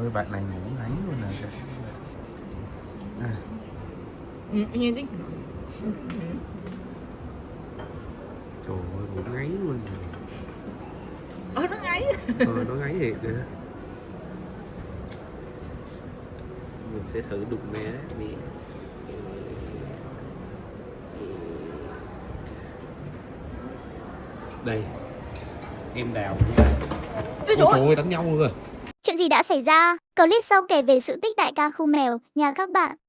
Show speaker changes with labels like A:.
A: ơi, bạn này ngủ ngáy luôn nè. À,
B: Nghe tiếng.
A: trời ơi, ngủ ngáy luôn nè.
B: Nó ngáy.
A: Nó ngáy thiệt kìa. Mình sẽ thử đụng mẹ nè. Đây, em đào. Ôi trời ơi, đánh nhau luôn rồi.
C: Chuyện gì đã xảy ra? Clip sau kể về sự tích đại ca khu mèo nhà các bạn.